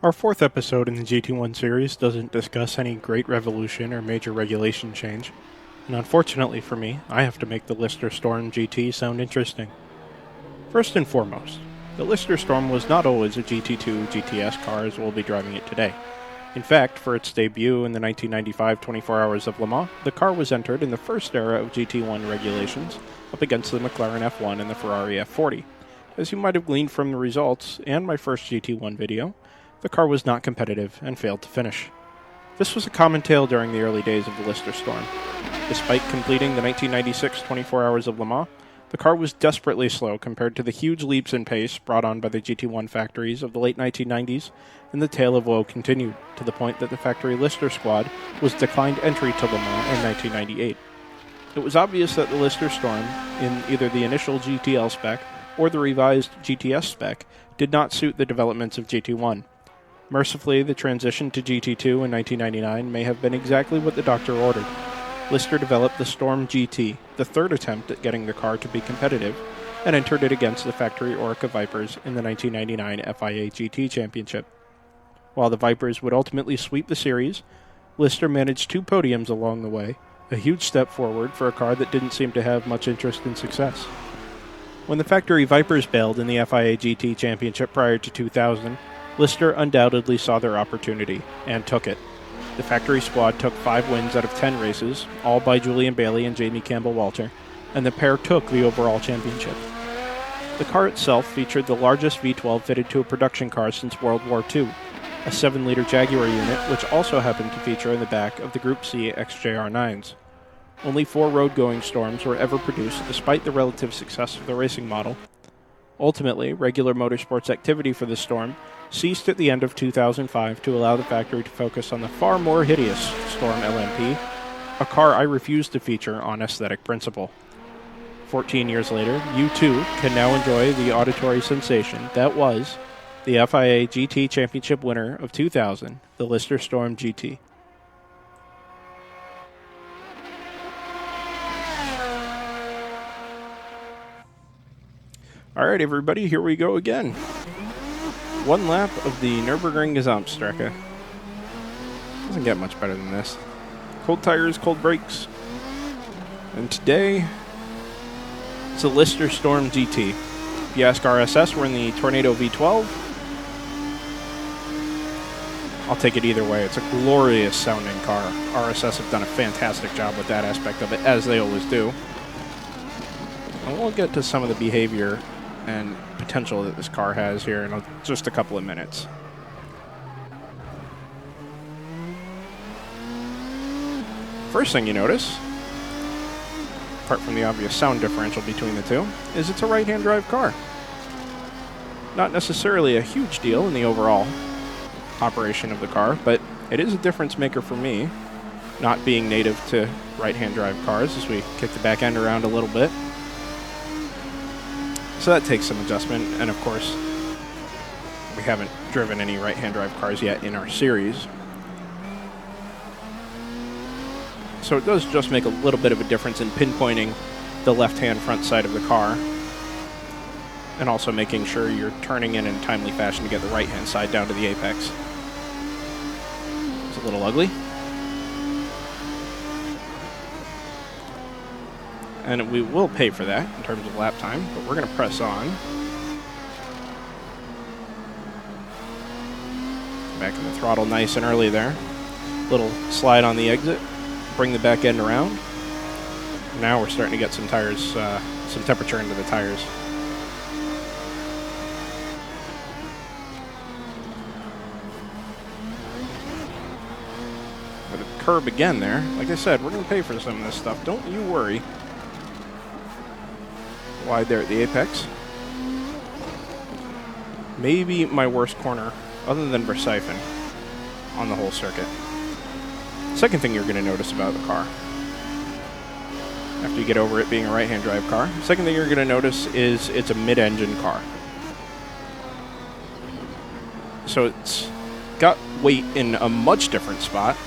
Our fourth episode in the GT1 series doesn't discuss any great revolution or major regulation change, and unfortunately for me, I have to make the Lister Storm GT sound interesting. First and foremost, the Lister Storm was not always a GT2 GTS car as we'll be driving it today. In fact, for its debut in the 1995 24 Hours of Le Mans, the car was entered in the first era of GT1 regulations, up against the McLaren F1 and the Ferrari F40. As you might have gleaned from the results and my first GT1 video, the car was not competitive and failed to finish. This was a common tale during the early days of the Lister Storm. Despite completing the 1996 24 Hours of Le Mans, the car was desperately slow compared to the huge leaps in pace brought on by the GT1 factories of the late 1990s, and the tale of woe continued, to the point that the factory Lister squad was declined entry to Le Mans in 1998. It was obvious that the Lister Storm, in either the initial GTL spec or the revised GTS spec, did not suit the developments of GT1. Mercifully, the transition to GT2 in 1999 may have been exactly what the doctor ordered. Lister developed the Storm GT, the third attempt at getting the car to be competitive, and entered it against the factory Oreca Vipers in the 1999 FIA GT Championship. While the Vipers would ultimately sweep the series, Lister managed 2 podiums along the way, a huge step forward for a car that didn't seem to have much interest in success. When the factory Vipers bailed in the FIA GT Championship prior to 2000, Lister undoubtedly saw their opportunity, and took it. The factory squad took 5 wins out of 10 races, all by Julian Bailey and Jamie Campbell-Walter, and the pair took the overall championship. The car itself featured the largest V12 fitted to a production car since World War II, a 7-liter Jaguar unit which also happened to feature in the back of the Group C XJR9s. Only 4 road-going Storms were ever produced despite the relative success of the racing model. Ultimately, regular motorsports activity for the Storm ceased at the end of 2005 to allow the factory to focus on the far more hideous Storm LMP, a car I refuse to feature on aesthetic principle. 14 years later, you too can now enjoy the auditory sensation that was the FIA GT Championship winner of 2000, the Lister Storm GT. Alright everybody, here we go again. One lap of the Nürburgring Gesamtstrecke. Doesn't get much better than this. Cold tires, cold brakes. And today, it's a Lister Storm GT. If you ask RSS, we're in the Tornado V12. I'll take it either way. It's a glorious sounding car. RSS have done a fantastic job with that aspect of it, as they always do. And we'll get to some of the behavior and potential that this car has here in just a couple of minutes. First thing you notice, apart from the obvious sound differential between the two, is it's a right-hand drive car. Not necessarily a huge deal in the overall operation of the car, but it is a difference maker for me, not being native to right-hand drive cars, as we kick the back end around a little bit. So that takes some adjustment, and of course, we haven't driven any right-hand drive cars yet in our series. So it does just make a little bit of a difference in pinpointing the left-hand front side of the car, and also making sure you're turning in a timely fashion to get the right-hand side down to the apex. It's a little ugly. And we will pay for that in terms of lap time, but we're going to press on. Back in the throttle nice and early there. Little slide on the exit, bring the back end around. Now we're starting to get some tires, some temperature into the tires. With a curb again there. Like I said, we're going to pay for some of this stuff. Don't you worry. Wide there at the apex. Maybe my worst corner, other than Verstappen, on the whole circuit. Second thing you're going to notice about the car, after you get over it being a right-hand drive car, second thing you're going to notice is it's a mid-engine car. So it's got weight in a much different spot.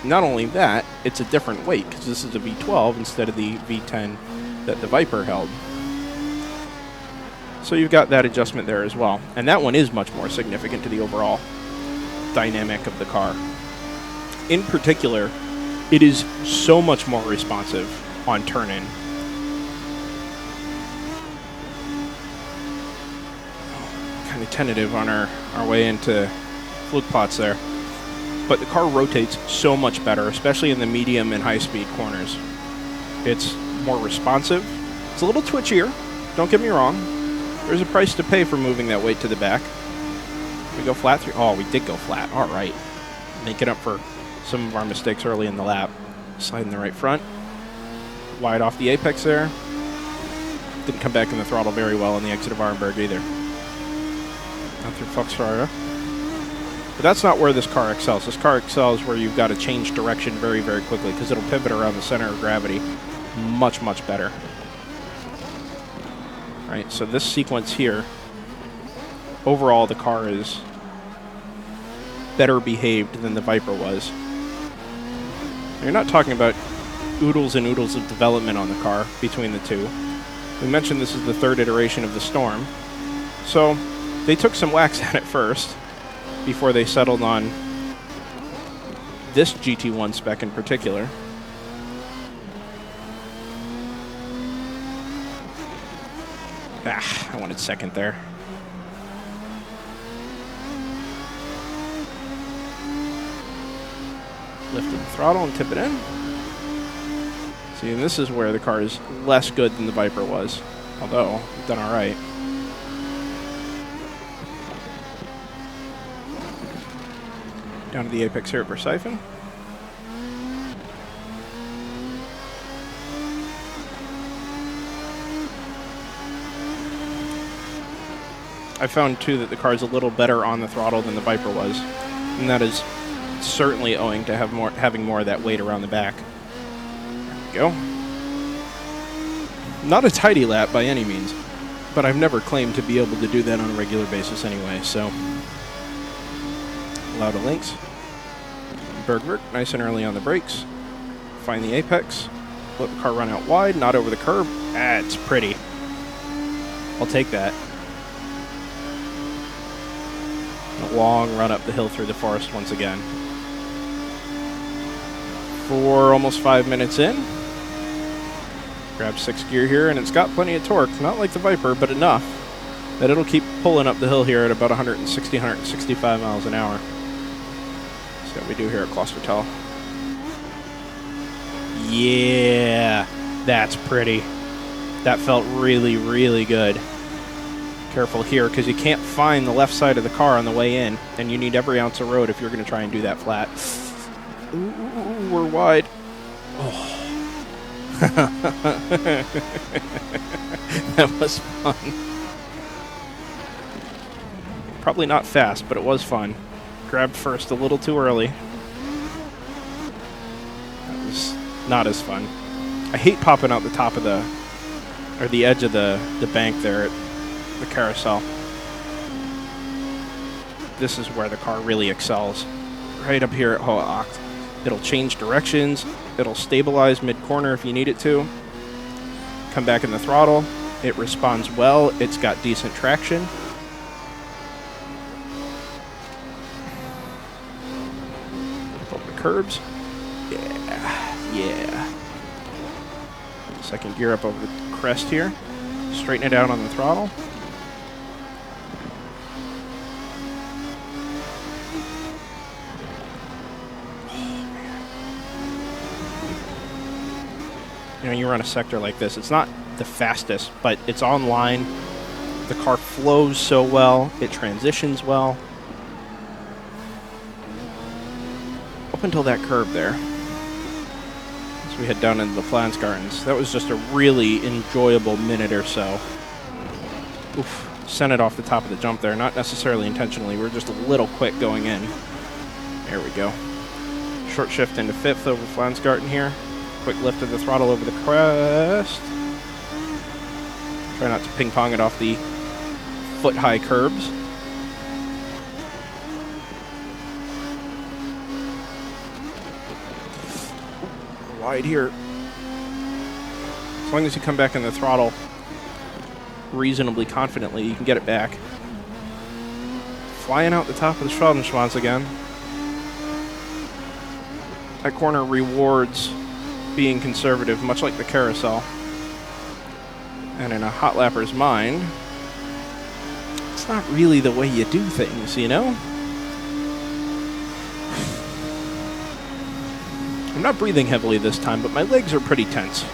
Not only that, it's a different weight, because this is a V12 instead of the V10 that the Viper held. So you've got that adjustment there as well. And that one is much more significant to the overall dynamic of the car. In particular, it is so much more responsive on turn-in. Kind of tentative on our way into fluke pots there. But the car rotates so much better, especially in the medium and high-speed corners. It's more responsive. It's a little twitchier, don't get me wrong. There's a price to pay for moving that weight to the back. We go flat through. Oh, we did go flat. All right. Making up for some of our mistakes early in the lap. Sliding the right front. Wide off the apex there. Didn't come back in the throttle very well on the exit of Arenberg either. Not through Foxfire. But that's not where this car excels. This car excels where you've got to change direction very, very quickly because it'll pivot around the center of gravity much, much better. All right, so this sequence here, overall the car is better behaved than the Viper was. You're not talking about oodles and oodles of development on the car between the two. We mentioned this is the third iteration of the Storm. So they took some whacks at it first before they settled on this GT1 spec in particular. Ah, I wanted second there. Lift the throttle and tip it in. See, and this is where the car is less good than the Viper was, although we've done all right. Down to the apex here at Versiphon. I found, too, that the car is a little better on the throttle than the Viper was, and that is certainly owing to having more of that weight around the back. There we go. Not a tidy lap by any means, but I've never claimed to be able to do that on a regular basis anyway, so... Allow the links. Bergwerk, nice and early on the brakes. Find the apex. Let the car run out wide, not over the curb. Ah, it's pretty. I'll take that. A long run up the hill through the forest once again. 4, almost 5 minutes in. Grab 6th gear here, and it's got plenty of torque. Not like the Viper, but enough that it'll keep pulling up the hill here at about 160, 165 miles an hour. That's what we do here at Klostertal. Yeah, that's pretty. That felt really, really good. Careful here, because you can't find the left side of the car on the way in, and you need every ounce of road if you're going to try and do that flat. Ooh, we're wide. Oh. That was fun. Probably not fast, but it was fun. Grabbed first a little too early. That was not as fun. I hate popping out the top of the edge of the bank there at the carousel. This is where the car really excels. Right up here at Hoacht. It'll change directions. It'll stabilize mid-corner if you need it to. Come back in the throttle. It responds well. It's got decent traction. Up the curbs. Yeah. Second gear up over the crest here. Straighten it out on the throttle. You know, you run a sector like this, it's not the fastest, but it's online. The car flows so well, it transitions well. Up until that curb there, as we head down into the Flans Gardens, that was just a really enjoyable minute or so. Oof, sent it off the top of the jump there, not necessarily intentionally, we were just a little quick going in. There we go. Short shift into 5th over Flans Garden here. Quick lift of the throttle over the crest. Try not to ping-pong it off the foot-high curbs. Wide here. As long as you come back in the throttle reasonably confidently, you can get it back. Flying out the top of the Schwalbenschwanz again. That corner rewards being conservative, much like the carousel. And in a hot lapper's mind, it's not really the way you do things, you know? I'm not breathing heavily this time, but my legs are pretty tense.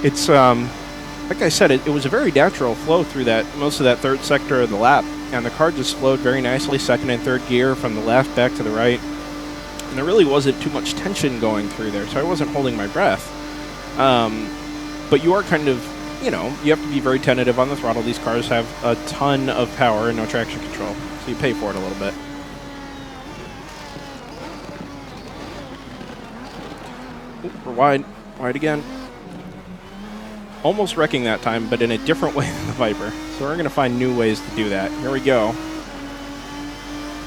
It's, like I said, it was a very natural flow through most of that third sector of the lap, and the car just flowed very nicely, second and third gear, from the left back to the right. And there really wasn't too much tension going through there, so I wasn't holding my breath. But you are kind of, you know, you have to be very tentative on the throttle. These cars have a ton of power and no traction control, so you pay for it a little bit. Ooh, we're wide again. Almost wrecking that time, but in a different way than the Viper. So we're going to find new ways to do that. Here we go. I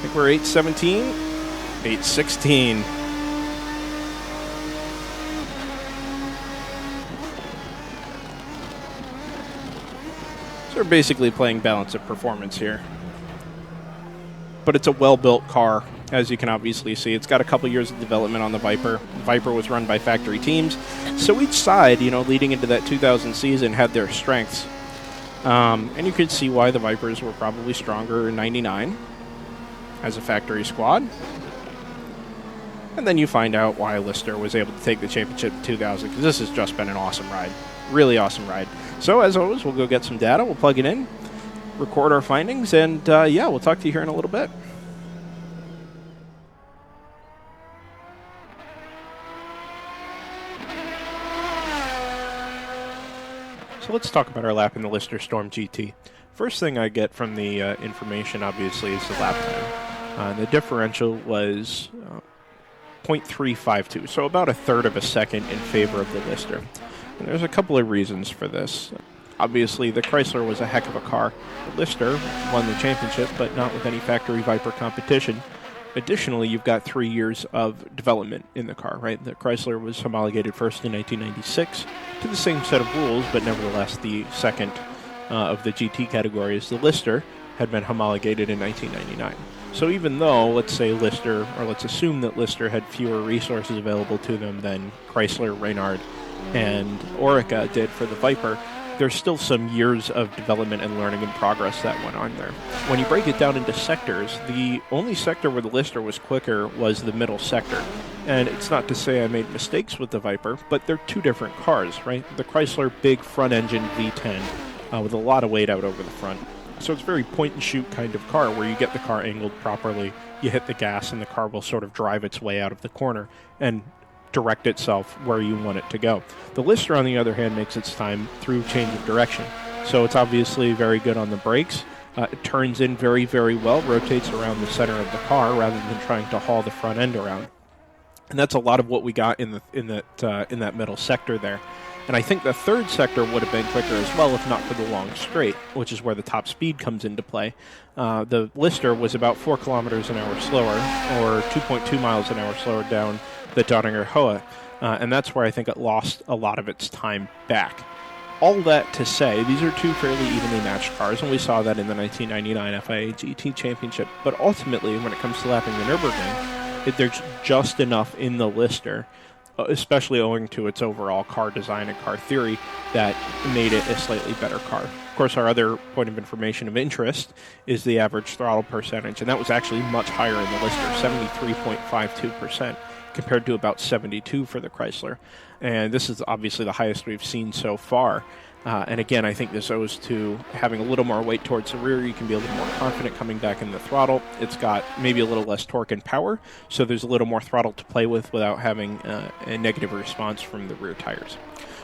think we're 817, 816. So we're basically playing balance of performance here. But it's a well-built car, as you can obviously see. It's got a couple years of development on the Viper. The Viper was run by factory teams. So each side, you know, leading into that 2000 season had their strengths. And you could see why the Vipers were probably stronger in 99 as a factory squad. And then you find out why Lister was able to take the championship in 2000, because this has just been an awesome ride. Really awesome ride. So as always, we'll go get some data. We'll plug it in, record our findings, and yeah, we'll talk to you here in a little bit. So let's talk about our lap in the Lister Storm GT. First thing I get from the information, obviously, is the lap time. The differential was 0.352, so about a third of a second in favor of the Lister. And there's a couple of reasons for this. Obviously, the Chrysler was a heck of a car. The Lister won the championship, but not with any factory Viper competition. Additionally, you've got 3 years of development in the car, right? The Chrysler was homologated first in 1996 to the same set of rules, but nevertheless the second of the GT categories. The Lister had been homologated in 1999. So even though, let's say Lister, or let's assume that Lister had fewer resources available to them than Chrysler, Reynard, and Orica did for the Viper, there's still some years of development and learning and progress that went on there. When you break it down into sectors, the only sector where the Lister was quicker was the middle sector. And it's not to say I made mistakes with the Viper, but they're two different cars, right? The Chrysler big front-engine V10 with a lot of weight out over the front. So it's a very point-and-shoot kind of car where you get the car angled properly, you hit the gas, and the car will sort of drive its way out of the corner and direct itself where you want it to go. The Lister, on the other hand, makes its time through change of direction. So it's obviously very good on the brakes. It turns in very, very well, rotates around the center of the car rather than trying to haul the front end around. And that's a lot of what we got in that middle sector there. And I think the third sector would have been quicker as well if not for the long straight, which is where the top speed comes into play. The Lister was about 4 kilometers an hour slower, or 2.2 miles an hour slower down the Donninger Höhe, and that's where I think it lost a lot of its time back. All that to say, these are two fairly evenly matched cars, and we saw that in the 1999 FIA GT Championship. But ultimately, when it comes to lapping the Nürburgring, there's just enough in the Lister, especially owing to its overall car design and car theory, that made it a slightly better car. Of course, our other point of information of interest is the average throttle percentage, and that was actually much higher in the Lister, 73.52%. compared to about 72 for the Chrysler. And this is obviously the highest we've seen so far. And again, I think this owes to having a little more weight towards the rear. You can be a little more confident coming back in the throttle. It's got maybe a little less torque and power, so there's a little more throttle to play with without having a negative response from the rear tires.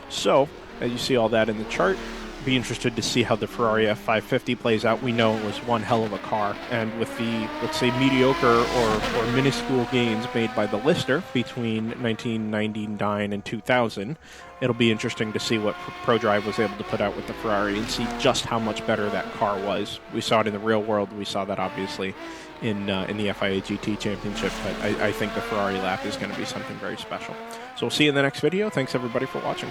So, as you see all that in the chart, be interested to see how the Ferrari F550 plays out. We know it was one hell of a car, and with the, let's say, mediocre or minuscule gains made by the Lister between 1999 and 2000, it'll be interesting to see what ProDrive was able to put out with the Ferrari and see just how much better that car was. We saw it in the real world. We saw that obviously in the FIA GT Championship, but I think the Ferrari lap is going to be something very special. So we'll see you in the next video. Thanks everybody for watching.